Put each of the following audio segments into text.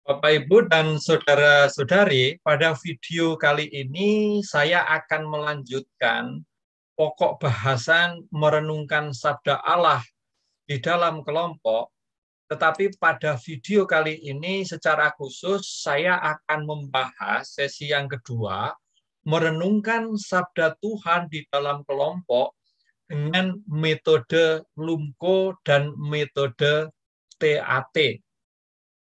Bapak, Ibu, dan saudara-saudari, pada video kali ini saya akan melanjutkan pokok bahasan merenungkan sabda Allah di dalam kelompok. Tetapi pada video kali ini secara khusus saya akan membahas sesi yang kedua, merenungkan sabda Tuhan di dalam kelompok dengan metode LUMKO dan metode TAT.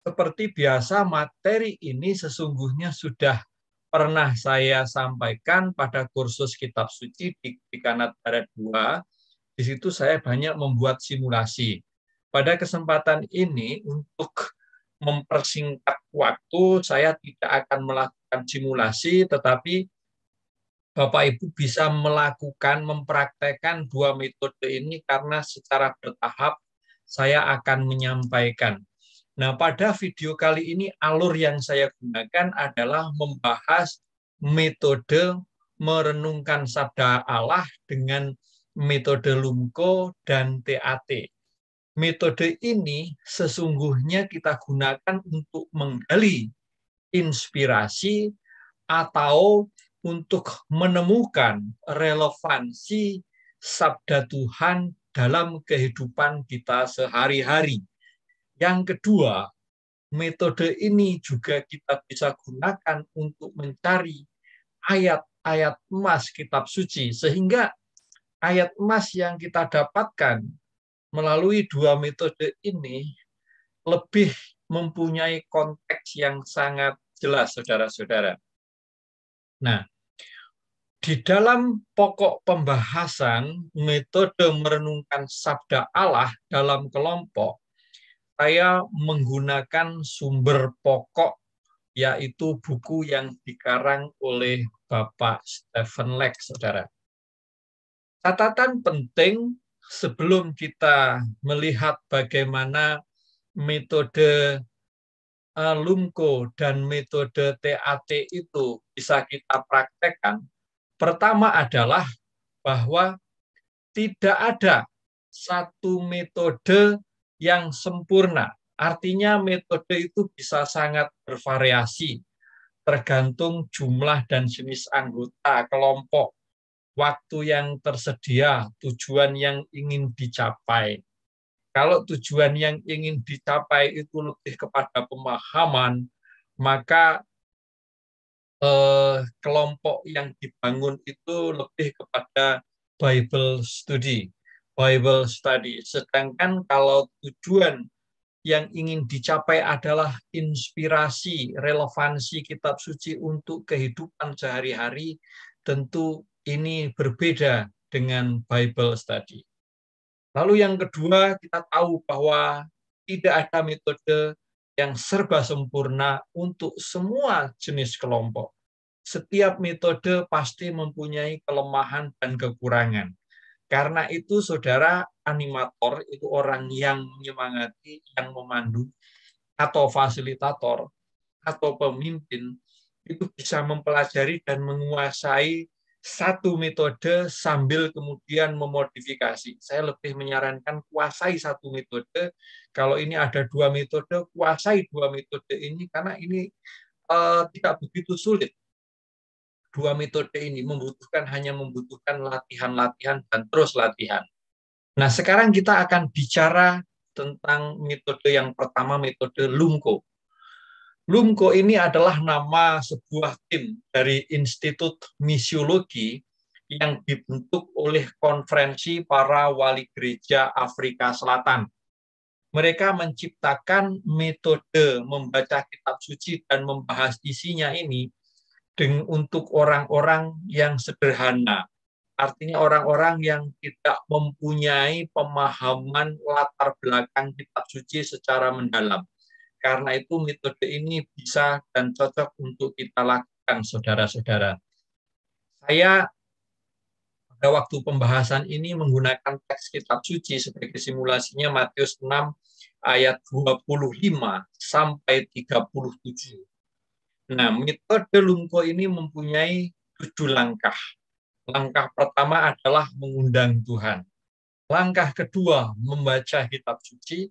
Seperti biasa, materi ini sesungguhnya sudah pernah saya sampaikan pada kursus Kitab Suci di Kanat Barat 2. Di situ saya banyak membuat simulasi. Pada kesempatan ini, untuk mempersingkat waktu, saya tidak akan melakukan simulasi, tetapi Bapak Ibu bisa melakukan, mempraktekkan dua metode ini karena secara bertahap saya akan menyampaikan. Nah, pada video kali ini alur yang saya gunakan adalah membahas metode merenungkan sabda Allah dengan metode LUMKO dan TAT. Metode ini sesungguhnya kita gunakan untuk menggali inspirasi atau untuk menemukan relevansi sabda Tuhan dalam kehidupan kita sehari-hari. Yang kedua, metode ini juga kita bisa gunakan untuk mencari ayat-ayat emas kitab suci, sehingga ayat emas yang kita dapatkan melalui dua metode ini lebih mempunyai konteks yang sangat jelas, saudara-saudara. Nah, di dalam pokok pembahasan metode merenungkan sabda Allah dalam kelompok, saya menggunakan sumber pokok, yaitu buku yang dikarang oleh Bapak Stephen Leck, saudara. Catatan penting sebelum kita melihat bagaimana metode LUMKO dan metode TAT itu bisa kita praktekkan. Pertama adalah bahwa tidak ada satu metode yang sempurna. Artinya metode itu bisa sangat bervariasi, tergantung jumlah dan jenis anggota kelompok, waktu yang tersedia, tujuan yang ingin dicapai. Kalau tujuan yang ingin dicapai itu lebih kepada pemahaman, maka kelompok yang dibangun itu lebih kepada Bible study. Sedangkan kalau tujuan yang ingin dicapai adalah inspirasi, relevansi kitab suci untuk kehidupan sehari-hari, tentu ini berbeda dengan Bible study. Lalu yang kedua, kita tahu bahwa tidak ada metode yang serba sempurna untuk semua jenis kelompok. Setiap metode pasti mempunyai kelemahan dan kekurangan. Karena itu, saudara, animator itu orang yang menyemangati, yang memandu, atau fasilitator, atau pemimpin, itu bisa mempelajari dan menguasai satu metode sambil kemudian memodifikasi. Saya lebih menyarankan kuasai satu metode. Kalau ini ada dua metode, kuasai dua metode ini, karena ini tidak begitu sulit. Dua metode ini hanya membutuhkan latihan-latihan dan terus latihan. Nah, sekarang kita akan bicara tentang metode yang pertama, metode LUMKO. LUMKO ini adalah nama sebuah tim dari Institut Misiologi yang dibentuk oleh konferensi para wali gereja Afrika Selatan. Mereka menciptakan metode membaca kitab suci dan membahas isinya ini untuk orang-orang yang sederhana. Artinya orang-orang yang tidak mempunyai pemahaman latar belakang kitab suci secara mendalam. Karena itu metode ini bisa dan cocok untuk kita lakukan, saudara-saudara. Saya pada waktu pembahasan ini menggunakan teks kitab suci sebagai simulasinya Matius 6 ayat 25 sampai 37. Nah, metode LUMKO ini mempunyai 7 langkah. Langkah pertama adalah mengundang Tuhan. Langkah kedua, membaca kitab suci.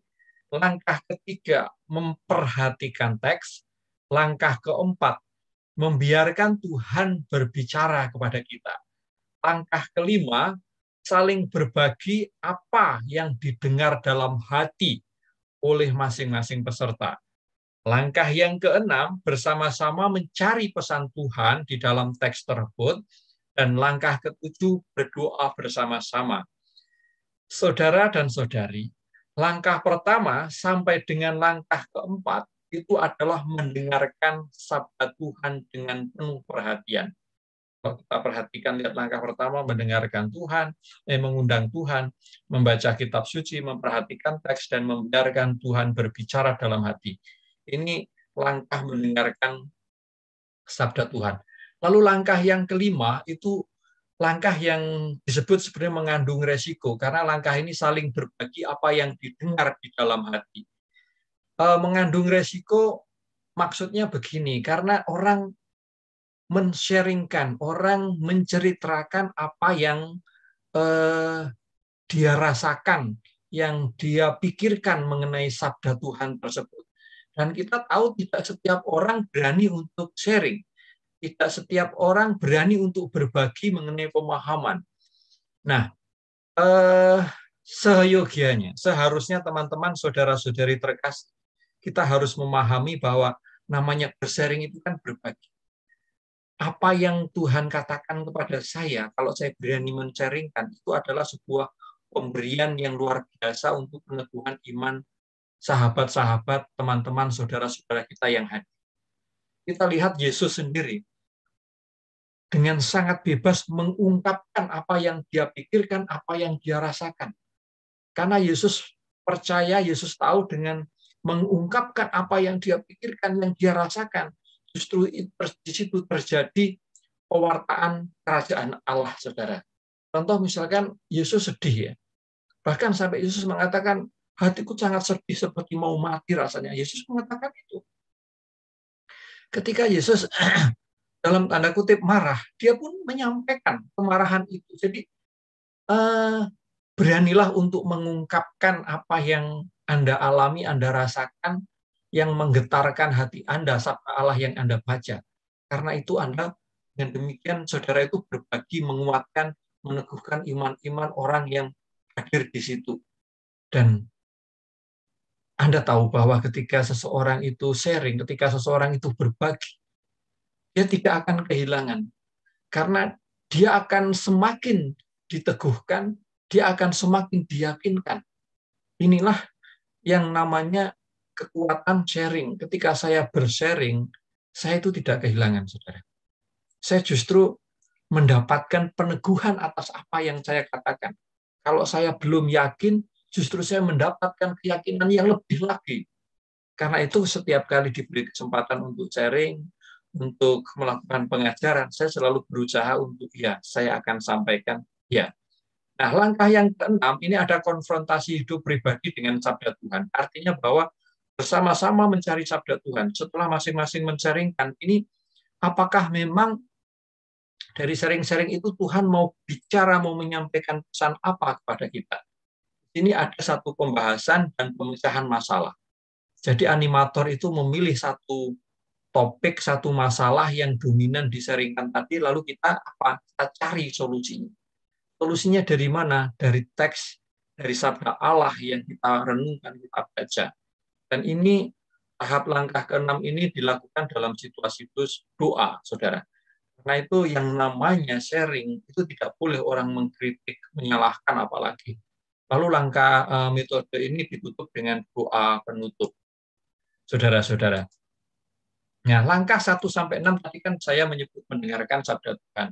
Langkah ketiga, memperhatikan teks. Langkah keempat, membiarkan Tuhan berbicara kepada kita. Langkah kelima, saling berbagi apa yang didengar dalam hati oleh masing-masing peserta. Langkah yang keenam, bersama-sama mencari pesan Tuhan di dalam teks tersebut. Dan langkah ketujuh, berdoa bersama-sama. Saudara dan saudari, langkah pertama sampai dengan langkah keempat itu adalah mendengarkan sabda Tuhan dengan penuh perhatian. Kalau kita perhatikan, lihat langkah pertama, mendengarkan Tuhan, mengundang Tuhan, membaca kitab suci, memperhatikan teks, dan membiarkan Tuhan berbicara dalam hati. Ini langkah mendengarkan sabda Tuhan. Lalu langkah yang kelima itu langkah yang disebut sebenarnya mengandung resiko, karena langkah ini saling berbagi apa yang didengar di dalam hati. Mengandung resiko maksudnya begini, karena orang men-sharingkan, orang menceritakan apa yang dia rasakan, yang dia pikirkan mengenai sabda Tuhan tersebut. Dan kita tahu tidak setiap orang berani untuk sharing. Tidak setiap orang berani untuk berbagi mengenai pemahaman. Nah, seyogianya, seharusnya teman-teman, saudara-saudari terkasih, kita harus memahami bahwa namanya bersharing itu kan berbagi. Apa yang Tuhan katakan kepada saya, kalau saya berani men-sharingkan, itu adalah sebuah pemberian yang luar biasa untuk peneguhan iman sahabat-sahabat, teman-teman, saudara-saudara kita yang hadir. Kita lihat Yesus sendiri dengan sangat bebas mengungkapkan apa yang dia pikirkan, apa yang dia rasakan. Karena Yesus percaya, Yesus tahu dengan mengungkapkan apa yang dia pikirkan, yang dia rasakan, justru di situ terjadi pewartaan kerajaan Allah, saudara. Contoh misalkan Yesus sedih ya. Bahkan sampai Yesus mengatakan, hatiku sangat sedih seperti mau mati rasanya. Yesus mengatakan itu. Ketika Yesus dalam tanda kutip marah, dia pun menyampaikan kemarahan itu. Jadi beranilah untuk mengungkapkan apa yang Anda alami, Anda rasakan, yang menggetarkan hati Anda, sabda Allah yang Anda baca. Karena itu Anda, dengan demikian saudara itu berbagi, menguatkan, meneguhkan iman-iman orang yang hadir di situ. Dan Anda tahu bahwa ketika seseorang itu sharing, ketika seseorang itu berbagi, dia tidak akan kehilangan. Karena dia akan semakin diteguhkan, dia akan semakin diyakinkan. Inilah yang namanya kekuatan sharing. Ketika saya bersharing, saya itu tidak kehilangan, saudara. Saya justru mendapatkan peneguhan atas apa yang saya katakan. Kalau saya belum yakin, justru saya mendapatkan keyakinan yang lebih lagi. Karena itu setiap kali diberi kesempatan untuk sharing, untuk melakukan pengajaran, saya selalu berusaha untuk saya akan sampaikan ya. Nah, langkah yang keenam, ini ada konfrontasi hidup pribadi dengan sabda Tuhan. Artinya bahwa bersama-sama mencari sabda Tuhan. Setelah masing-masing men-sharingkan, ini apakah memang dari sharing-sharing itu Tuhan mau bicara, mau menyampaikan pesan apa kepada kita. Ini ada satu pembahasan dan pemecahan masalah. Jadi animator itu memilih satu topik, satu masalah yang dominan di-sharingkan tadi, lalu kita cari solusinya. Solusinya dari mana? Dari teks, dari sabda Allah yang kita renungkan, kita baca. Dan ini tahap langkah ke-6 ini dilakukan dalam situasi doa, saudara. Karena itu yang namanya sharing, itu tidak boleh orang mengkritik, menyalahkan apalagi. Lalu langkah metode ini ditutup dengan doa penutup, saudara-saudara. Nah, langkah 1-6 tadi kan saya menyebut mendengarkan sabda Tuhan.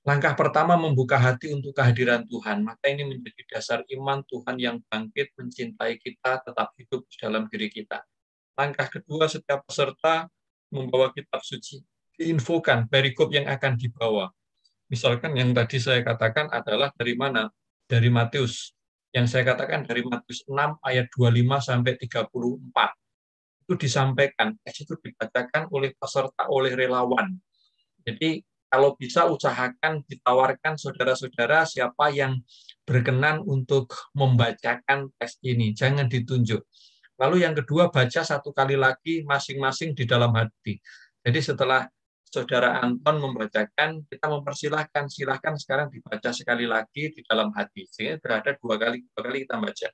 Langkah pertama membuka hati untuk kehadiran Tuhan. Maka ini menjadi dasar iman Tuhan yang bangkit, mencintai kita, tetap hidup di dalam diri kita. Langkah kedua, setiap peserta membawa kitab suci. Diinfokan perikop yang akan dibawa. Misalkan yang tadi saya katakan adalah dari mana? Dari Matius. Yang saya katakan dari Matius 6 ayat 25 sampai 34. Itu disampaikan, itu dibacakan oleh peserta, oleh relawan. Jadi kalau bisa usahakan ditawarkan saudara-saudara siapa yang berkenan untuk membacakan teks ini, jangan ditunjuk. Lalu yang kedua, baca satu kali lagi masing-masing di dalam hati. Jadi setelah Saudara Anton membacakan, kita mempersilahkan, silahkan sekarang dibaca sekali lagi di dalam hati. Sehingga berada dua kali kita baca.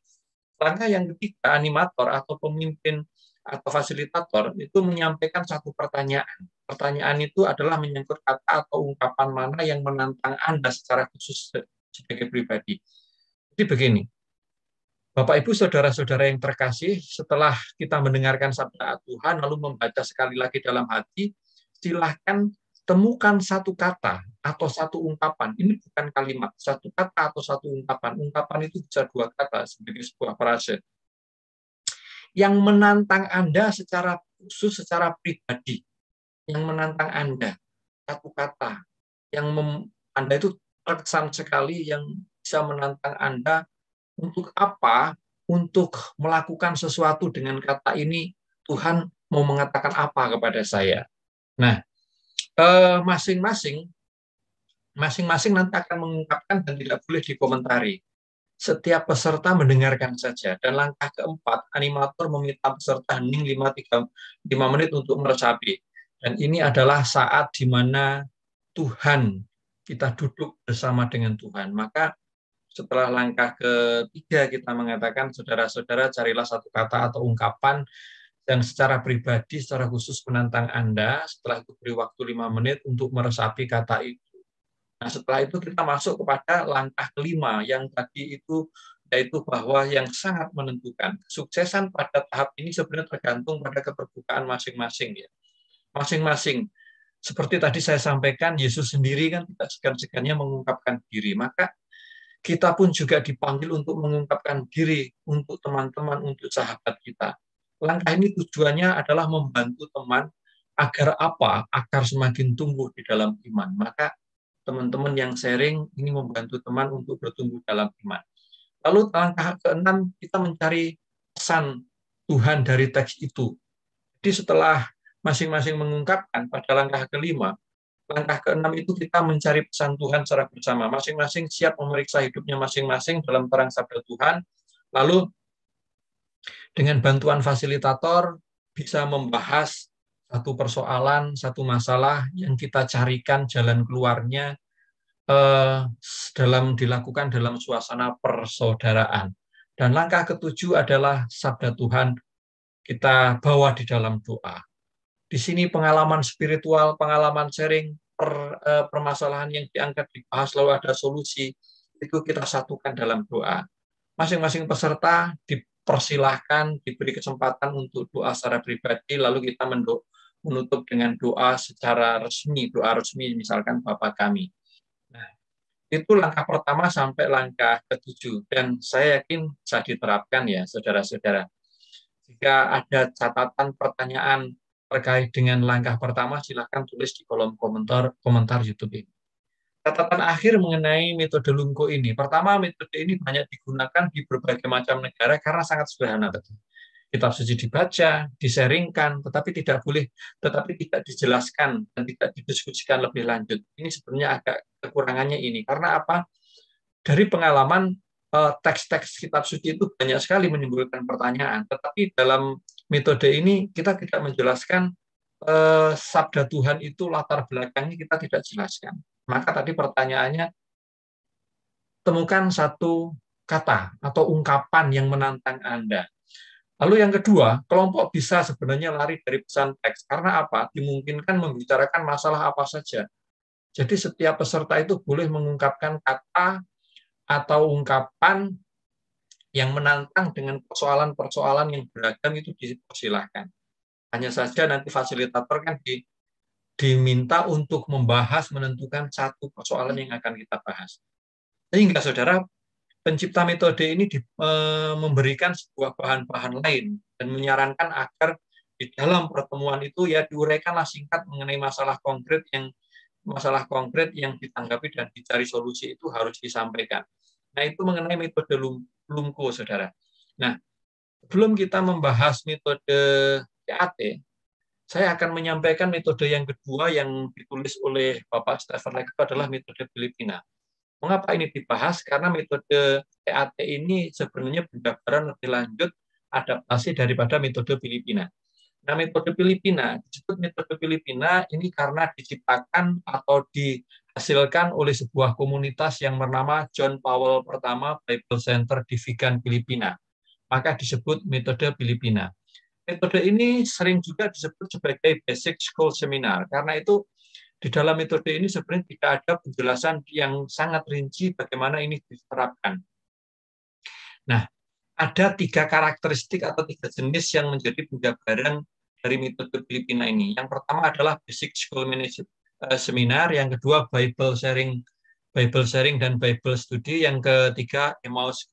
Langkah yang ketiga, animator atau pemimpin atau fasilitator itu menyampaikan satu pertanyaan. Pertanyaan itu adalah menyangkut kata atau ungkapan mana yang menantang Anda secara khusus sebagai pribadi. Jadi begini, Bapak, Ibu, Saudara-saudara yang terkasih, setelah kita mendengarkan sabda Tuhan, lalu membaca sekali lagi dalam hati, silahkan temukan satu kata atau satu ungkapan. Ini bukan kalimat, satu kata atau satu ungkapan. Ungkapan itu bisa dua kata sebagai sebuah frase. Yang menantang Anda secara khusus, secara pribadi. Yang menantang Anda, satu kata. Yang Anda itu terkesan sekali, yang bisa menantang Anda. Untuk apa? Untuk melakukan sesuatu dengan kata ini, Tuhan mau mengatakan apa kepada saya. Nah, masing-masing nanti akan mengungkapkan dan tidak boleh dikomentari. Setiap peserta mendengarkan saja. Dan langkah keempat, animator meminta peserta hening 5 menit untuk meresapi. Dan ini adalah saat di mana Tuhan, kita duduk bersama dengan Tuhan. Maka setelah langkah ketiga kita mengatakan, saudara-saudara carilah satu kata atau ungkapan yang secara pribadi, secara khusus menantang Anda. Setelah itu beri waktu 5 menit untuk meresapi kata itu. Nah, setelah itu kita masuk kepada langkah kelima yang tadi itu, yaitu bahwa yang sangat menentukan. Kesuksesan pada tahap ini sebenarnya tergantung pada keterbukaan masing-masing. Ya. Masing-masing. Seperti tadi saya sampaikan, Yesus sendiri kan tidak segan-segannya mengungkapkan diri. Maka kita pun juga dipanggil untuk mengungkapkan diri untuk teman-teman, untuk sahabat kita. Langkah ini tujuannya adalah membantu teman agar apa? Agar semakin tumbuh di dalam iman. Maka teman-teman yang sharing ini membantu teman untuk bertumbuh dalam iman. Lalu langkah keenam, kita mencari pesan Tuhan dari teks itu. Jadi setelah masing-masing mengungkapkan pada langkah kelima, langkah keenam itu kita mencari pesan Tuhan secara bersama. Masing-masing siap memeriksa hidupnya masing-masing dalam terang sabda Tuhan. Lalu dengan bantuan fasilitator bisa membahas satu persoalan, satu masalah yang kita carikan jalan keluarnya dilakukan dalam suasana persaudaraan. Dan langkah ketujuh adalah sabda Tuhan kita bawa di dalam doa. Di sini pengalaman spiritual, pengalaman sharing, permasalahan yang diangkat dibahas lalu ada solusi, itu kita satukan dalam doa. Masing-masing peserta dipersilahkan, diberi kesempatan untuk doa secara pribadi, lalu kita menutup dengan doa secara resmi, doa resmi misalkan Bapa kami. Nah, itu langkah pertama sampai langkah ketujuh, dan saya yakin bisa diterapkan ya saudara-saudara. Jika ada catatan pertanyaan terkait dengan langkah pertama, silahkan tulis di kolom komentar YouTube ini. Catatan akhir mengenai metode Lungko ini. Pertama, metode ini banyak digunakan di berbagai macam negara karena sangat sederhana tadi. Kitab suci dibaca, disaringkan, tetapi tidak dijelaskan dan tidak didiskusikan lebih lanjut. Ini sebenarnya agak kekurangannya ini. Karena apa? Dari pengalaman teks-teks kitab suci itu banyak sekali menimbulkan pertanyaan, tetapi dalam metode ini kita tidak menjelaskan sabda Tuhan itu latar belakangnya kita tidak jelaskan. Maka tadi pertanyaannya, temukan satu kata atau ungkapan yang menantang Anda. Lalu yang kedua, kelompok bisa sebenarnya lari dari pesan teks. Karena apa? Dimungkinkan membicarakan masalah apa saja. Jadi setiap peserta itu boleh mengungkapkan kata atau ungkapan yang menantang dengan persoalan-persoalan yang beragam, itu dipersilahkan. Hanya saja nanti fasilitator kan diminta untuk membahas, menentukan satu persoalan yang akan kita bahas. Sehingga saudara, pencipta metode ini memberikan sebuah bahan-bahan lain dan menyarankan agar di dalam pertemuan itu ya diuraikanlah singkat mengenai masalah konkret yang ditanggapi dan dicari solusi itu harus disampaikan. Nah, itu mengenai metode Lungko, saudara. Nah, sebelum kita membahas metode PAT, saya akan menyampaikan metode yang kedua yang ditulis oleh Bapak Stephen Leck, itu adalah metode Filipina. Mengapa ini dibahas? Karena metode TAT ini sebenarnya pendaftaran lebih lanjut adaptasi daripada metode Filipina. Nah, metode Filipina, disebut metode Filipina ini karena diciptakan atau dihasilkan oleh sebuah komunitas yang bernama John Powell pertama Bible Center di Vigan, Filipina. Maka disebut metode Filipina. Metode ini sering juga disebut sebagai Basic School Seminar. Karena itu di dalam metode ini sebenarnya tidak ada penjelasan yang sangat rinci bagaimana ini diterapkan. Nah, ada 3 karakteristik atau 3 jenis yang menjadi penjabaran dari metode Filipina ini. Yang pertama adalah Basic School Seminar, yang kedua Bible Sharing dan Bible Study, yang ketiga Emmaus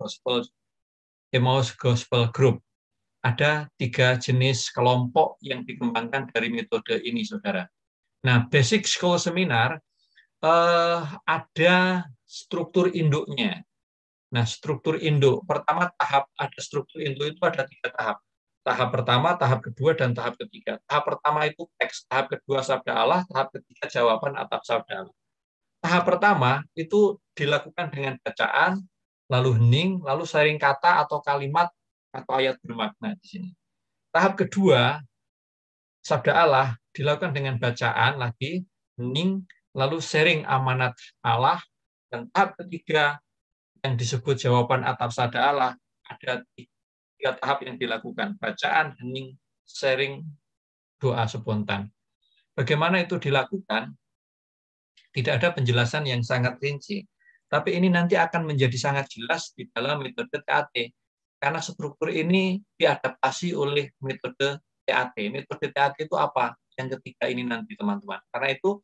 Gospel Group. Ada 3 jenis kelompok yang dikembangkan dari metode ini, saudara. Nah, Basic School Seminar ada struktur induknya. Nah, struktur induk pertama ada struktur induk itu ada 3 tahap. Tahap pertama, tahap kedua, dan tahap ketiga. Tahap pertama itu teks, tahap kedua sabda Allah, tahap ketiga jawaban atas sabda Allah. Tahap pertama itu dilakukan dengan bacaan, lalu hening, lalu sharing kata atau kalimat atau ayat bermakna di sini. Tahap kedua sabda Allah dilakukan dengan bacaan lagi, hening, lalu sharing amanat Allah, dan tahap ketiga yang disebut jawaban atas sabda Allah ada 3 tahap yang dilakukan, bacaan, hening, sharing, doa spontan. Bagaimana itu dilakukan? Tidak ada penjelasan yang sangat rinci, tapi ini nanti akan menjadi sangat jelas di dalam metode TAT, karena struktur ini diadaptasi oleh metode TAT. Metode TAT itu apa? Yang ketiga ini nanti, teman-teman. Karena itu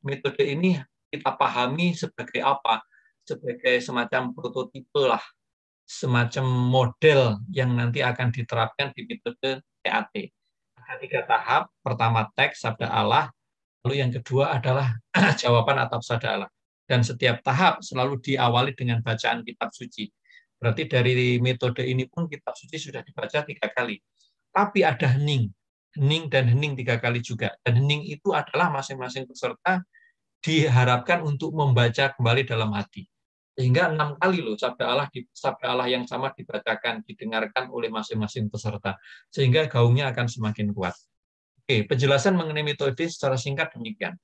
metode ini kita pahami sebagai apa? Sebagai semacam prototipe lah, semacam model yang nanti akan diterapkan di metode TAT. Ada 3 tahap. Pertama teks sabda Allah, lalu yang kedua adalah jawaban atas sabda Allah. Dan setiap tahap selalu diawali dengan bacaan kitab suci. Berarti dari metode ini pun kitab suci sudah dibaca 3 kali. Tapi ada hening dan hening 3 kali juga. Dan hening itu adalah masing-masing peserta diharapkan untuk membaca kembali dalam hati. Sehingga 6 kali loh sabda Allah yang sama dibacakan, didengarkan oleh masing-masing peserta. Sehingga gaungnya akan semakin kuat. Oke, penjelasan mengenai metode secara singkat demikian.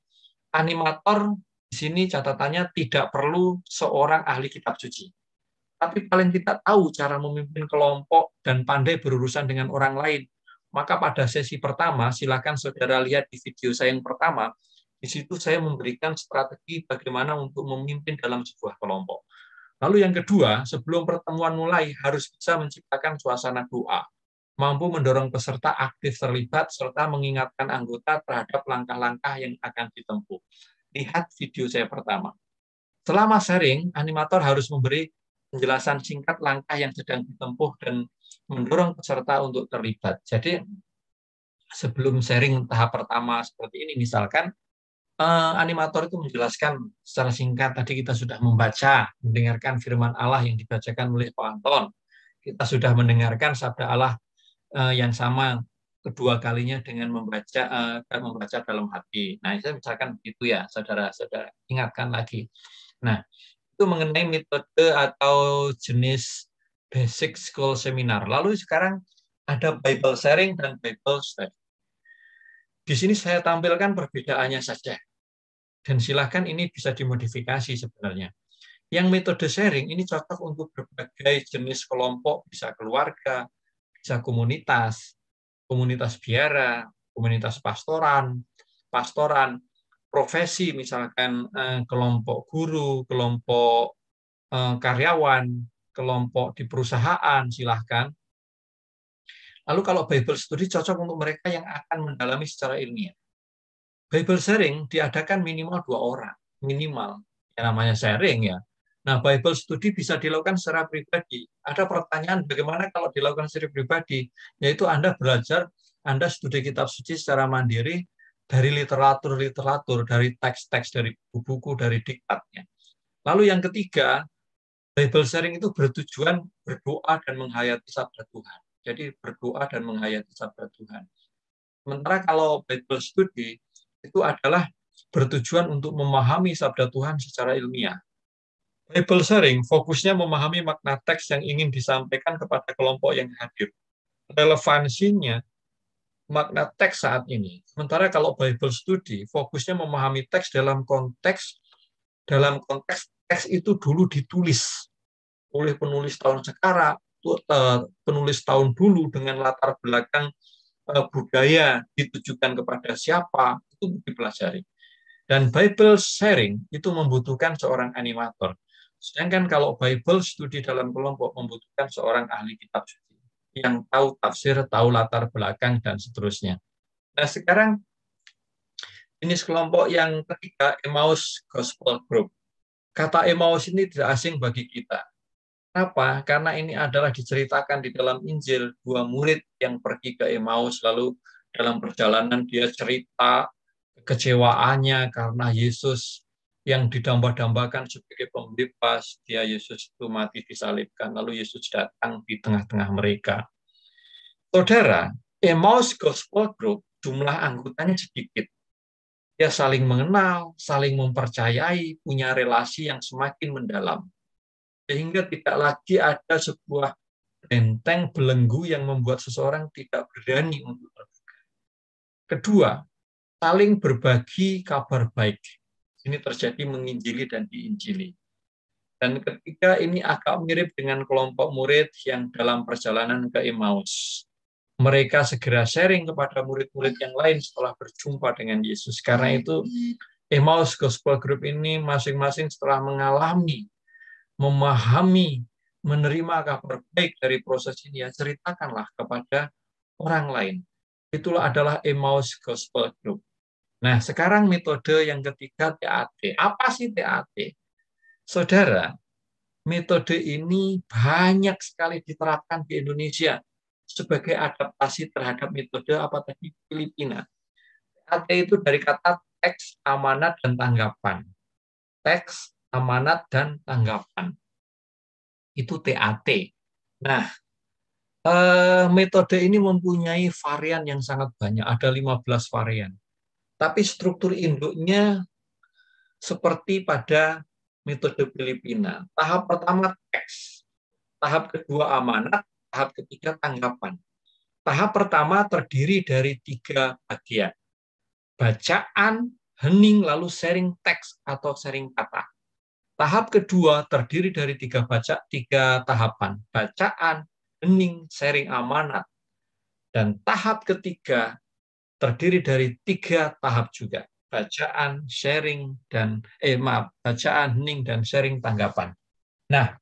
Animator di sini catatannya tidak perlu seorang ahli kitab suci. Tapi paling tidak tahu cara memimpin kelompok dan pandai berurusan dengan orang lain. Maka pada sesi pertama, silakan saudara lihat di video saya yang pertama, di situ saya memberikan strategi bagaimana untuk memimpin dalam sebuah kelompok. Lalu yang kedua, sebelum pertemuan mulai harus bisa menciptakan suasana doa, mampu mendorong peserta aktif terlibat, serta mengingatkan anggota terhadap langkah-langkah yang akan ditempuh. Lihat video saya pertama. Selama sharing, animator harus memberi penjelasan singkat langkah yang sedang ditempuh dan mendorong peserta untuk terlibat. Jadi, sebelum sharing tahap pertama seperti ini, misalkan, animator itu menjelaskan secara singkat, tadi kita sudah mendengarkan firman Allah yang dibacakan oleh Pak Anton. Kita sudah mendengarkan sabda Allah yang sama kedua kalinya dengan membaca dalam hati. Nah, saya misalkan begitu ya, saudara-saudara, ingatkan lagi. Nah, itu mengenai metode atau jenis Basic School Seminar. Lalu sekarang ada Bible Sharing dan Bible Study. Di sini saya tampilkan perbedaannya saja. Dan silakan ini bisa dimodifikasi sebenarnya. Yang metode sharing ini cocok untuk berbagai jenis kelompok, bisa keluarga, bisa komunitas biara, komunitas pastoran, profesi, misalkan kelompok guru, kelompok karyawan, kelompok di perusahaan, silahkan. Lalu kalau Bible Study cocok untuk mereka yang akan mendalami secara ilmiah. Bible sharing diadakan minimal 2 orang, minimal. Yang namanya sharing ya. Nah, Bible Study bisa dilakukan secara pribadi. Ada pertanyaan bagaimana kalau dilakukan secara pribadi, yaitu Anda belajar, Anda studi kitab suci secara mandiri dari literatur, dari teks-teks, dari buku-buku, dari diktatnya. Lalu yang ketiga, Bible sharing itu bertujuan berdoa dan menghayati sabda Tuhan. Jadi berdoa dan menghayati sabda Tuhan. Sementara kalau Bible Study itu adalah bertujuan untuk memahami sabda Tuhan secara ilmiah. Bible sharing fokusnya memahami makna teks yang ingin disampaikan kepada kelompok yang hadir. Relevansinya makna teks saat ini. Sementara kalau Bible study fokusnya memahami teks dalam konteks teks itu dulu ditulis oleh penulis tahun sekarang, penulis tahun dulu dengan latar belakang budaya ditujukan kepada siapa, itu dipelajari. Dan Bible sharing itu membutuhkan seorang animator. Sedangkan kalau Bible studi dalam kelompok membutuhkan seorang ahli kitab suci yang tahu tafsir, tahu latar belakang, dan seterusnya. Nah, sekarang jenis kelompok yang ketiga, Emmaus Gospel Group. Kata Emmaus ini tidak asing bagi kita. Kenapa? Karena ini adalah diceritakan di dalam Injil, dua murid yang pergi ke Emmaus, lalu dalam perjalanan dia cerita kekecewaannya karena Yesus yang didamba-dambakan sebagai pembebas, dia Yesus itu mati disalibkan, lalu Yesus datang di tengah-tengah mereka. Saudara, Emmaus Gospel Group jumlah anggotanya sedikit. Dia saling mengenal, saling mempercayai, punya relasi yang semakin mendalam. Sehingga tidak lagi ada sebuah benteng belenggu yang membuat seseorang tidak berani untuk terbuka. Kedua, saling berbagi kabar baik. Ini terjadi menginjili dan diinjili. Dan ketiga, ini agak mirip dengan kelompok murid yang dalam perjalanan ke Emmaus. Mereka segera sharing kepada murid-murid yang lain setelah berjumpa dengan Yesus. Karena itu, Emmaus Gospel Group ini masing-masing setelah mengalami, memahami, menerima kabar baik dari proses ini, ya ceritakanlah kepada orang lain. Itulah adalah Emmaus Gospel Group. Nah, sekarang metode yang ketiga, TAT. Apa sih TAT? Saudara, metode ini banyak sekali diterapkan di Indonesia sebagai adaptasi terhadap metode apa tadi Filipina. TAT itu dari kata teks, amanat, dan tanggapan. Teks, amanat, dan tanggapan. Itu TAT. Nah, metode ini mempunyai varian yang sangat banyak. Ada 15 varian. Tapi struktur induknya seperti pada metode Filipina. Tahap pertama teks, tahap kedua amanat, tahap ketiga tanggapan. Tahap pertama terdiri dari 3 bagian. Bacaan, hening, lalu sharing teks atau sharing kata. Tahap kedua terdiri dari 3 tahapan. Bacaan, hening, sharing amanat. Dan tahap ketiga terdiri dari 3 tahap juga. Bacaan, sharing, dan bacaan, hening, dan sharing tanggapan. Nah,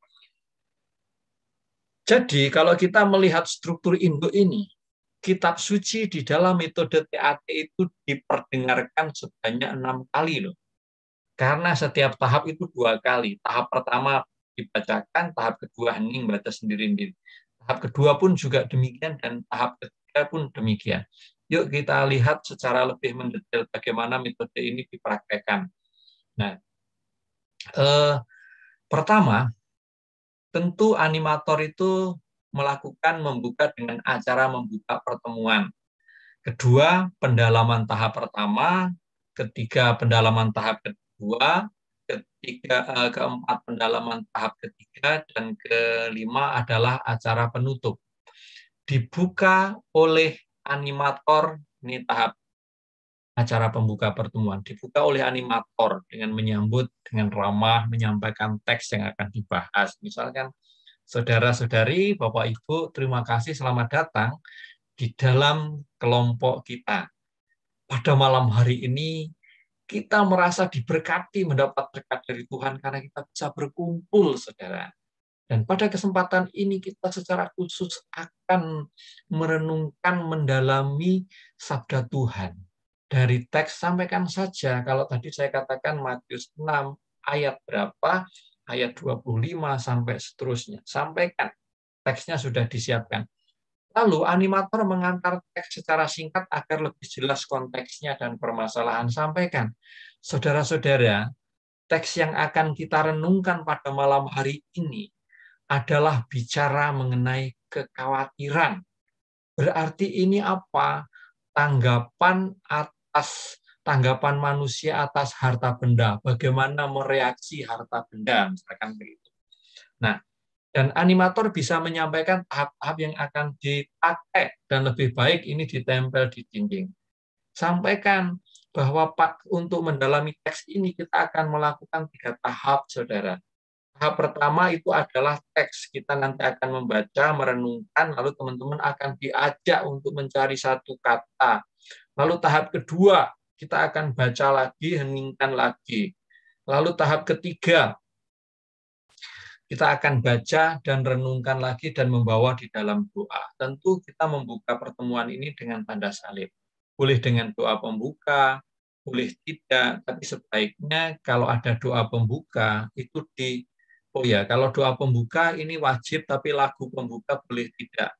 jadi kalau kita melihat struktur induk ini, kitab suci di dalam metode TAT itu diperdengarkan sebanyak 6 kali loh. Karena setiap tahap itu 2 kali. Tahap pertama dibacakan, tahap kedua hening, baca sendiri-sendiri. Tahap kedua pun juga demikian, dan tahap ketiga pun demikian. Yuk kita lihat secara lebih mendetail bagaimana metode ini dipraktekkan. Nah, pertama, tentu animator itu melakukan membuka dengan acara membuka pertemuan. Kedua, pendalaman tahap pertama. Ketiga, pendalaman tahap kedua. Keempat, pendalaman tahap ketiga. Dan kelima adalah acara penutup. Dibuka oleh animator, ini tahap acara pembuka pertemuan, dibuka oleh animator dengan menyambut dengan ramah, menyampaikan teks yang akan dibahas. Misalkan, saudara-saudari, Bapak Ibu, terima kasih, selamat datang di dalam kelompok kita. Pada malam hari ini, kita merasa diberkati mendapat berkat dari Tuhan karena kita bisa berkumpul, saudara. Dan pada kesempatan ini kita secara khusus akan merenungkan, mendalami sabda Tuhan. Dari teks sampaikan saja, kalau tadi saya katakan Matius 6, ayat berapa, ayat 25 sampai seterusnya. Sampaikan, teksnya sudah disiapkan. Lalu animator mengantar teks secara singkat agar lebih jelas konteksnya dan permasalahan. Sampaikan, saudara-saudara, teks yang akan kita renungkan pada malam hari ini adalah bicara mengenai kekhawatiran. Berarti ini apa? Tanggapan tanggapan manusia atas harta benda, bagaimana mereaksi harta benda, misalkan begitu. Nah, dan animator bisa menyampaikan tahap-tahap yang akan dipakai dan lebih baik ini ditempel di dinding. Sampaikan bahwa untuk mendalami teks ini kita akan melakukan 3 tahap, saudara. Tahap pertama itu adalah teks. Kita nanti akan membaca, merenungkan, lalu teman-teman akan diajak untuk mencari satu kata. Lalu tahap kedua, kita akan baca lagi, heningkan lagi. Lalu tahap ketiga, kita akan baca dan renungkan lagi dan membawa di dalam doa. Tentu kita membuka pertemuan ini dengan tanda salib. Boleh dengan doa pembuka, boleh tidak, tapi sebaiknya kalau ada doa pembuka itu kalau doa pembuka ini wajib, tapi lagu pembuka boleh tidak,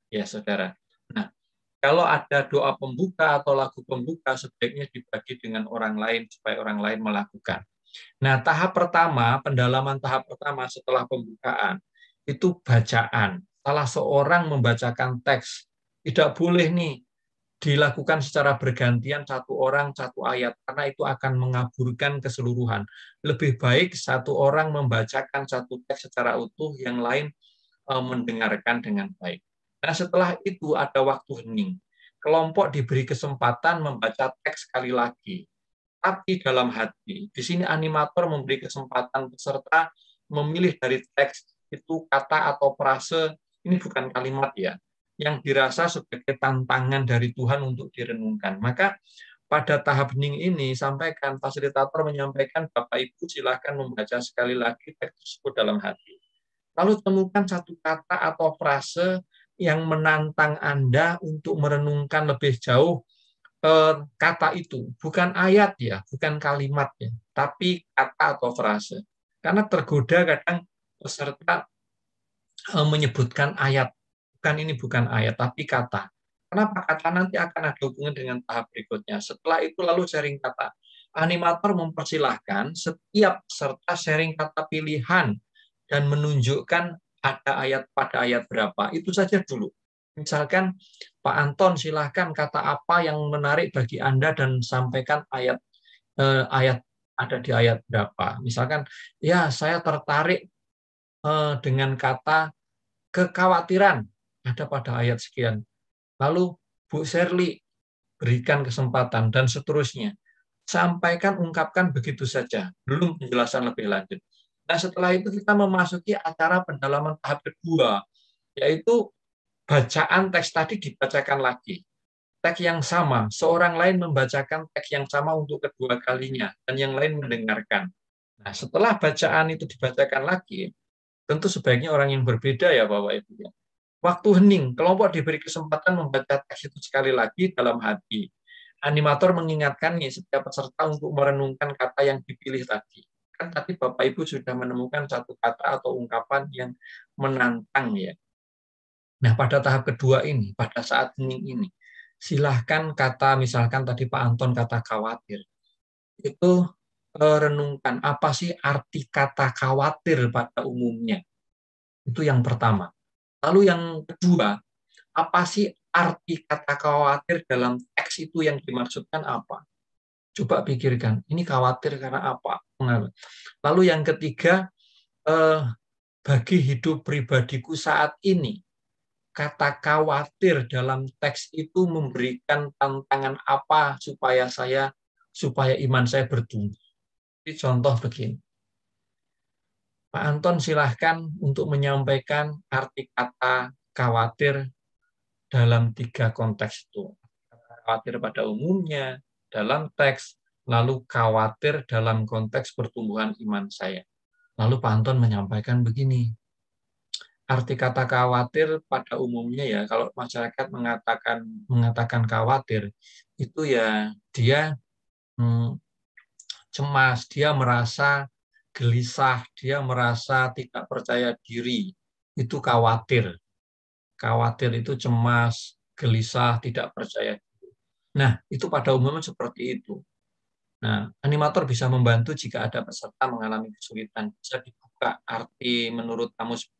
ya saudara. Nah, kalau ada doa pembuka atau lagu pembuka, sebaiknya dibagi dengan orang lain supaya orang lain melakukan. Nah, tahap pertama, pendalaman tahap pertama setelah pembukaan, itu bacaan. Salah seorang membacakan teks. Tidak boleh nih dilakukan secara bergantian satu orang satu ayat, karena itu akan mengaburkan keseluruhan. Lebih baik satu orang membacakan satu teks secara utuh, yang lain mendengarkan dengan baik. Nah, setelah itu ada waktu hening. Kelompok diberi kesempatan membaca teks sekali lagi, tapi dalam hati. Di sini animator memberi kesempatan peserta memilih dari teks itu kata atau frase, ini bukan kalimat ya, yang dirasa sebagai tantangan dari Tuhan untuk direnungkan. Maka pada tahap hening ini, sampaikan, fasilitator menyampaikan, Bapak Ibu silahkan membaca sekali lagi teks tersebut dalam hati. Lalu temukan satu kata atau frase yang menantang Anda untuk merenungkan lebih jauh kata itu. Bukan ayat ya, bukan kalimat ya, tapi kata atau frase. Karena tergoda kadang peserta menyebutkan ayat. Ini bukan ayat, tapi kata. Kenapa? Kata nanti akan ada hubungan dengan tahap berikutnya. Setelah itu lalu sharing kata. Animator mempersilahkan setiap peserta sharing kata pilihan dan menunjukkan ada ayat pada ayat berapa. Itu saja dulu. Misalkan, Pak Anton silahkan kata apa yang menarik bagi Anda dan sampaikan ayat ada di ayat berapa. Misalkan, ya saya tertarik dengan kata kekhawatiran ada pada ayat sekian. Lalu Bu Shirley berikan kesempatan dan seterusnya. Sampaikan, ungkapkan begitu saja. Belum penjelasan lebih lanjut. Nah, setelah itu kita memasuki acara pendalaman tahap kedua, yaitu bacaan teks tadi dibacakan lagi. Teks yang sama, seorang lain membacakan teks yang sama untuk kedua kalinya, dan yang lain mendengarkan. Nah, setelah bacaan itu dibacakan lagi, tentu sebaiknya orang yang berbeda ya Bapak Ibu. Waktu hening, kelompok diberi kesempatan membaca teks itu sekali lagi dalam hati. Animator mengingatkan nih setiap peserta untuk merenungkan kata yang dipilih tadi. Kan tadi Bapak Ibu sudah menemukan satu kata atau ungkapan yang menantang ya. Nah, pada tahap kedua ini, pada saat hening ini, silahkan kata, misalkan tadi Pak Anton kata khawatir, itu renungkan apa sih arti kata khawatir pada umumnya. Itu yang pertama. Lalu yang kedua, apa sih arti kata khawatir dalam teks itu yang dimaksudkan apa? Coba pikirkan, ini khawatir karena apa? Lalu yang ketiga, bagi hidup pribadiku saat ini, kata khawatir dalam teks itu memberikan tantangan apa supaya iman saya bertumbuh. Ini contoh begini. Pak Anton silahkan untuk menyampaikan arti kata khawatir dalam 3 konteks itu. Khawatir pada umumnya, dalam teks, lalu khawatir dalam konteks pertumbuhan iman saya. Lalu Pak Anton menyampaikan begini, arti kata khawatir pada umumnya ya, kalau masyarakat mengatakan khawatir, itu ya dia cemas, dia merasa gelisah, dia merasa tidak percaya diri, itu khawatir. Khawatir itu cemas, gelisah, tidak percaya diri. Nah, itu pada umumnya seperti itu. Nah, animator bisa membantu jika ada peserta mengalami kesulitan. Bisa dibuka arti menurut Kamus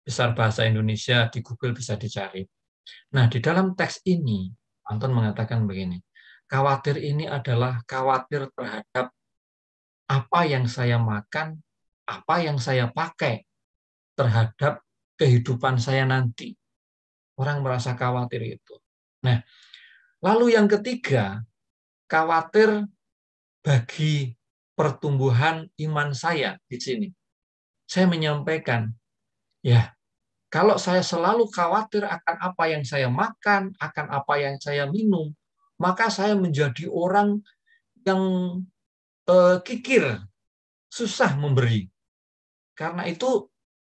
Besar Bahasa Indonesia, di Google bisa dicari. Nah, di dalam teks ini, Anton mengatakan begini, Khawatir ini adalah khawatir terhadap apa yang saya makan, apa yang saya pakai, terhadap kehidupan saya nanti. Orang merasa khawatir itu. Nah, lalu yang ketiga, khawatir bagi pertumbuhan iman saya di sini. Saya menyampaikan, ya, kalau saya selalu khawatir akan apa yang saya makan, akan apa yang saya minum, maka saya menjadi orang yang kikir, susah memberi. Karena itu,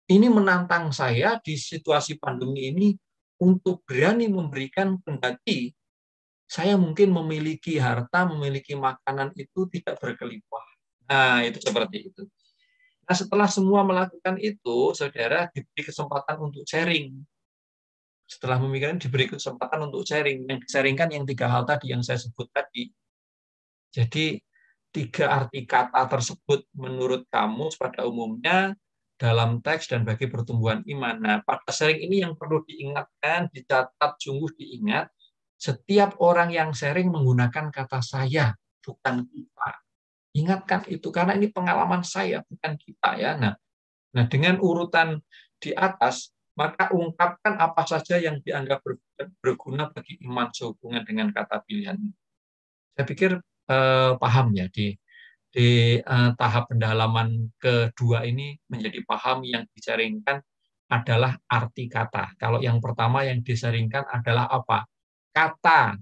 ini menantang saya di situasi pandemi ini untuk berani memberikan, kendati saya mungkin memiliki harta, memiliki makanan itu tidak berkelimpah. Nah, itu seperti itu. Nah, setelah semua melakukan itu, saudara diberi kesempatan untuk sharing. Setelah memikirkan, diberi kesempatan untuk sharing. Yang disaringkan yang 3 hal tadi yang saya sebut tadi. Jadi, 3 arti kata tersebut menurut kamus pada umumnya dalam teks dan bagi pertumbuhan iman. Nah, pada sharing ini yang perlu diingatkan, dicatat, sungguh diingat, setiap orang yang sharing menggunakan kata saya, bukan kita. Ingatkan itu, karena ini pengalaman saya, bukan kita. Ya. Nah, dengan urutan di atas, maka ungkapkan apa saja yang dianggap berguna bagi iman sehubungan dengan kata pilihan. Saya pikir paham ya di tahap pendalaman kedua ini menjadi paham. Yang disaringkan adalah arti kata. Kalau yang pertama yang disaringkan adalah apa? Kata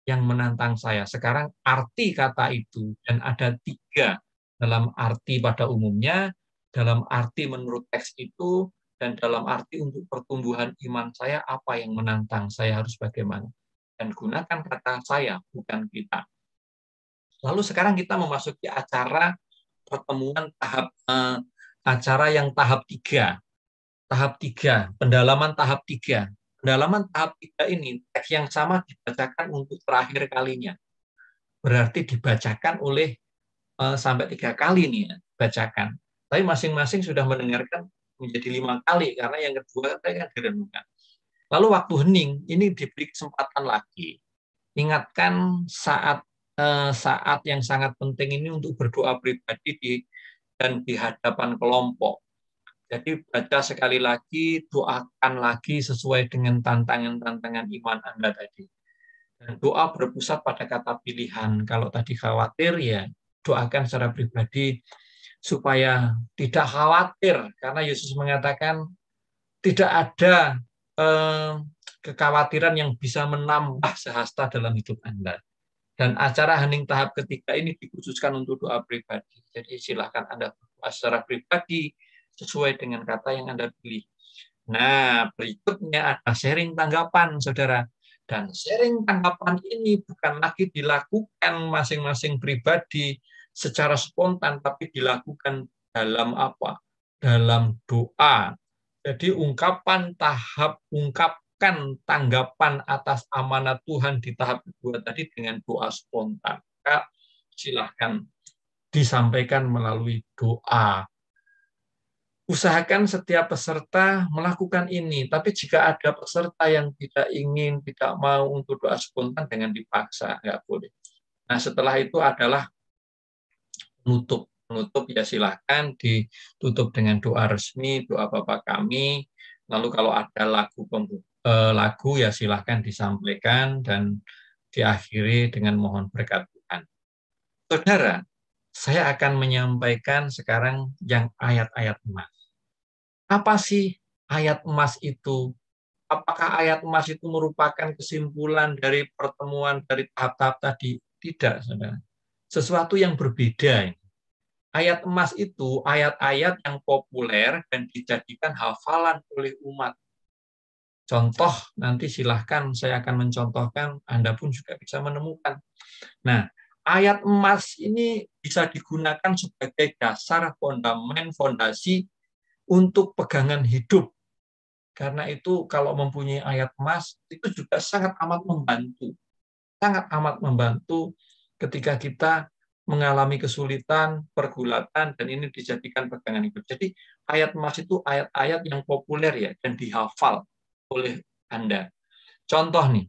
yang menantang saya. Sekarang arti kata itu, dan ada 3 dalam arti pada umumnya, dalam arti menurut teks itu, dan dalam arti untuk pertumbuhan iman saya, apa yang menantang saya harus bagaimana. Dan gunakan kata saya, bukan kita. Lalu sekarang kita memasuki acara pertemuan acara yang tahap 3. Tahap 3, pendalaman tahap 3. Pendalaman tahap 3 ini, teks yang sama dibacakan untuk terakhir kalinya. Berarti dibacakan oleh sampai 3 kali nih ya, bacakan. Tapi masing-masing sudah mendengarkan menjadi 5 kali, karena yang kedua kan direnungkan. Lalu waktu hening, ini diberi kesempatan lagi. Ingatkan saat yang sangat penting ini untuk berdoa pribadi dan di hadapan kelompok. Jadi baca sekali lagi, doakan lagi sesuai dengan tantangan-tantangan iman Anda tadi. Dan doa berpusat pada kata pilihan. Kalau tadi khawatir, ya doakan secara pribadi supaya tidak khawatir. Karena Yesus mengatakan tidak ada kekhawatiran yang bisa menambah sehasta dalam hidup Anda. Dan acara hening tahap ketiga ini dikhususkan untuk doa pribadi. Jadi silakan Anda berdoa secara pribadi sesuai dengan kata yang Anda pilih. Nah, berikutnya ada sharing tanggapan, saudara. Dan sharing tanggapan ini bukan lagi dilakukan masing-masing pribadi secara spontan, tapi dilakukan dalam apa? Dalam doa. Jadi ungkapan ungkapkan tanggapan atas amanat Tuhan di tahap kedua tadi dengan doa spontan. Maka silahkan disampaikan melalui doa. Usahakan setiap peserta melakukan ini, tapi jika ada peserta yang tidak mau untuk doa spontan, dengan dipaksa, nggak boleh. Nah, setelah itu adalah penutup. Penutup ya silahkan ditutup dengan doa resmi, doa Bapa Kami. Lalu kalau ada lagu ya silahkan disampaikan dan diakhiri dengan mohon berkat Tuhan. Saudara, saya akan menyampaikan sekarang yang ayat-ayat emas. Apa sih ayat emas itu? Apakah ayat emas itu merupakan kesimpulan dari pertemuan dari tahap-tahap tadi? Tidak, saudara. Sesuatu yang berbeda. Ayat emas itu ayat-ayat yang populer dan dijadikan hafalan oleh umat. Contoh, nanti silahkan saya akan mencontohkan, Anda pun juga bisa menemukan. Nah, ayat emas ini bisa digunakan sebagai dasar fondasi untuk pegangan hidup. Karena itu kalau mempunyai ayat emas, itu juga sangat amat membantu. Sangat amat membantu ketika kita mengalami kesulitan, pergulatan, dan ini dijadikan pegangan hidup. Jadi ayat emas itu ayat-ayat yang populer ya, dan dihafal oleh Anda. Contoh nih,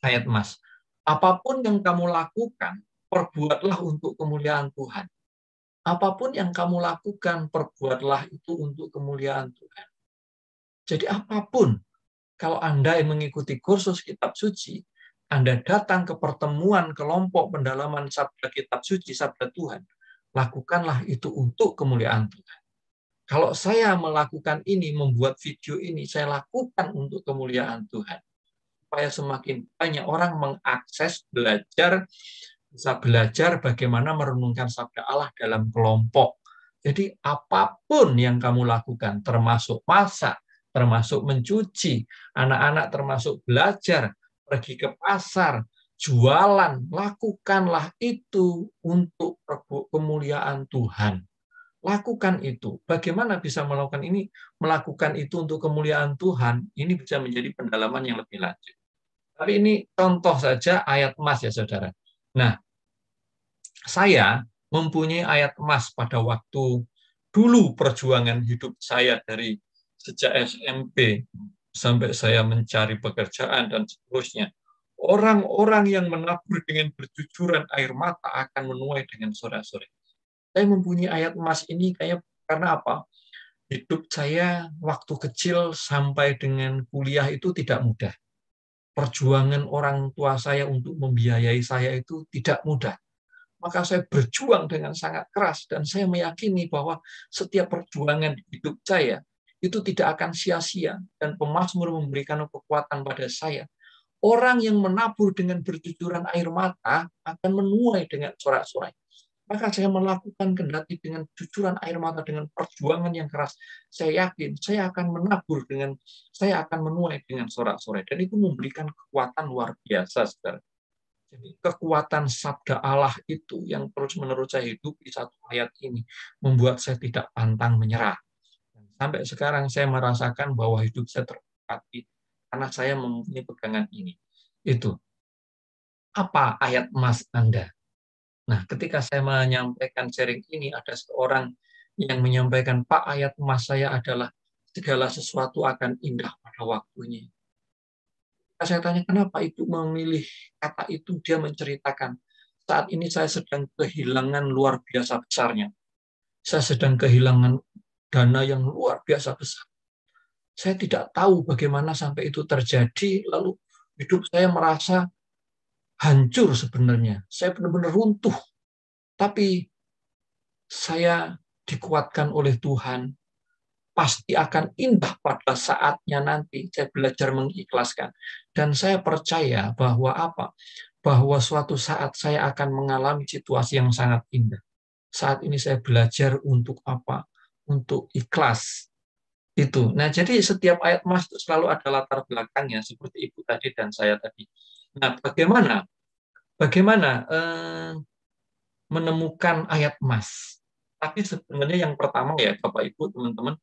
ayat emas. Apapun yang kamu lakukan, perbuatlah untuk kemuliaan Tuhan. Apapun yang kamu lakukan, perbuatlah itu untuk kemuliaan Tuhan. Jadi apapun, kalau Anda yang mengikuti kursus kitab suci, Anda datang ke pertemuan kelompok pendalaman sabda kitab suci, sabda Tuhan, lakukanlah itu untuk kemuliaan Tuhan. Kalau saya melakukan ini, membuat video ini, saya lakukan untuk kemuliaan Tuhan. Supaya semakin banyak orang mengakses, bisa belajar bagaimana merenungkan sabda Allah dalam kelompok. Jadi apapun yang kamu lakukan, termasuk masak, termasuk mencuci, anak-anak termasuk belajar, pergi ke pasar, jualan, lakukanlah itu untuk kemuliaan Tuhan. Lakukan itu. Bagaimana bisa melakukan ini? Melakukan itu untuk kemuliaan Tuhan, ini bisa menjadi pendalaman yang lebih lanjut. Tapi ini contoh saja ayat emas ya saudara. Nah, saya mempunyai ayat emas pada waktu dulu perjuangan hidup saya dari sejak SMP sampai saya mencari pekerjaan dan seterusnya. Orang-orang yang menabur dengan berjujuran air mata akan menuai dengan sorak-sorai. Saya mempunyai ayat emas ini karena apa? Hidup saya waktu kecil sampai dengan kuliah itu tidak mudah. Perjuangan orang tua saya untuk membiayai saya itu tidak mudah. Maka saya berjuang dengan sangat keras dan saya meyakini bahwa setiap perjuangan di hidup saya itu tidak akan sia-sia dan pemazmur memberikan kekuatan pada saya. Orang yang menabur dengan berjujuran air mata akan menuai dengan sorak-sorai. Maka saya melakukan kendati dengan jujuran air mata, dengan perjuangan yang keras. Saya yakin saya akan saya akan menuai dengan sorak-sorai. Dan itu memberikan kekuatan luar biasa, saudara. Jadi kekuatan sabda Allah itu yang terus-menerus saya hidupi satu ayat ini membuat saya tidak pantang menyerah. Sampai sekarang saya merasakan bahwa hidup saya terberkati karena saya mempunyai pegangan ini. Itu. Apa ayat emas Anda? Nah, ketika saya menyampaikan sharing ini, ada seorang yang menyampaikan, Pak, ayat emas saya adalah segala sesuatu akan indah pada waktunya. Saya tanya, kenapa itu memilih kata itu? Dia menceritakan, saat ini saya sedang kehilangan luar biasa besarnya. Saya sedang kehilangan dana yang luar biasa besar. Saya tidak tahu bagaimana sampai itu terjadi, lalu hidup saya merasa hancur sebenarnya. Saya benar-benar runtuh. Tapi saya dikuatkan oleh Tuhan. Pasti akan indah pada saatnya nanti. Saya belajar mengikhlaskan. Dan saya percaya bahwa apa? Bahwa suatu saat saya akan mengalami situasi yang sangat indah. Saat ini saya belajar untuk apa? Untuk ikhlas. Itu. Nah, jadi setiap ayat emas itu selalu ada latar belakangnya, seperti Ibu tadi dan saya tadi. Nah, bagaimana menemukan ayat emas? Tapi sebenarnya yang pertama ya, Bapak Ibu, teman-teman,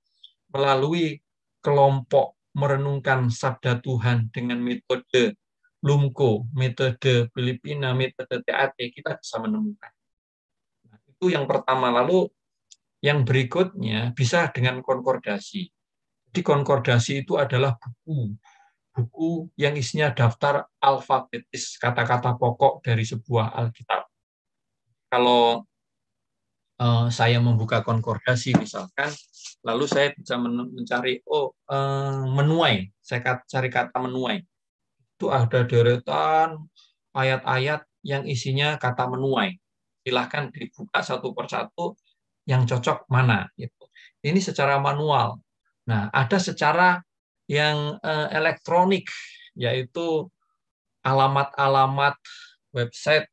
melalui kelompok merenungkan sabda Tuhan dengan metode LUMCO, metode Filipina, metode TAT, kita bisa menemukan. Nah, itu yang pertama. Lalu yang berikutnya bisa dengan konkordasi. Jadi konkordasi itu adalah buku yang isinya daftar alfabetis, kata-kata pokok dari sebuah Alkitab. Kalau saya membuka konkordasi misalkan, lalu saya bisa mencari menuai, saya cari kata menuai. Itu ada deretan ayat-ayat yang isinya kata menuai. Silahkan dibuka satu persatu yang cocok mana. Gitu. Ini secara manual. Nah, ada secara yang elektronik, yaitu alamat-alamat website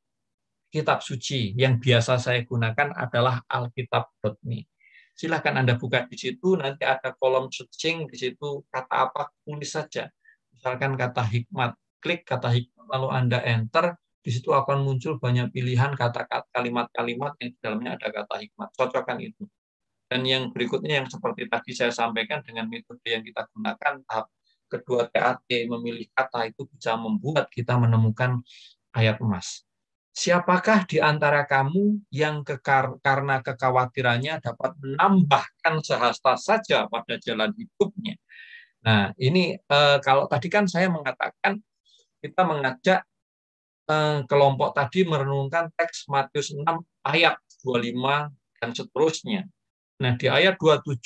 kitab suci. Yang biasa saya gunakan adalah alkitab.me. Silahkan Anda buka di situ, nanti ada kolom searching, di situ kata apa, tulis saja. Misalkan kata hikmat, klik kata hikmat, lalu Anda enter, di situ akan muncul banyak pilihan kata-kata, kalimat-kalimat yang di dalamnya ada kata hikmat. Cocokkan itu. Dan yang berikutnya yang seperti tadi saya sampaikan dengan metode yang kita gunakan, tahap kedua TAT, memilih kata itu bisa membuat kita menemukan ayat emas. Siapakah di antara kamu yang karena kekhawatirannya dapat menambahkan sehasta saja pada jalan hidupnya? Nah, ini kalau tadi kan saya mengatakan kita mengajak kelompok tadi merenungkan teks Matius 6 ayat 25 dan seterusnya. Nah, di ayat 27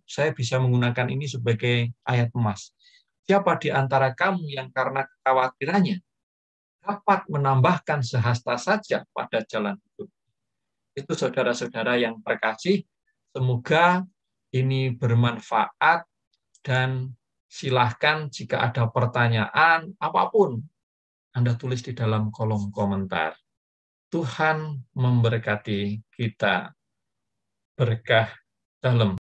saya bisa menggunakan ini sebagai ayat emas. Siapa di antara kamu yang karena kekhawatirannya dapat menambahkan sehasta saja pada jalan hidup? Itu saudara-saudara yang terkasih, semoga ini bermanfaat dan silahkan jika ada pertanyaan apapun, Anda tulis di dalam kolom komentar. Tuhan memberkati kita. Berkah dalam.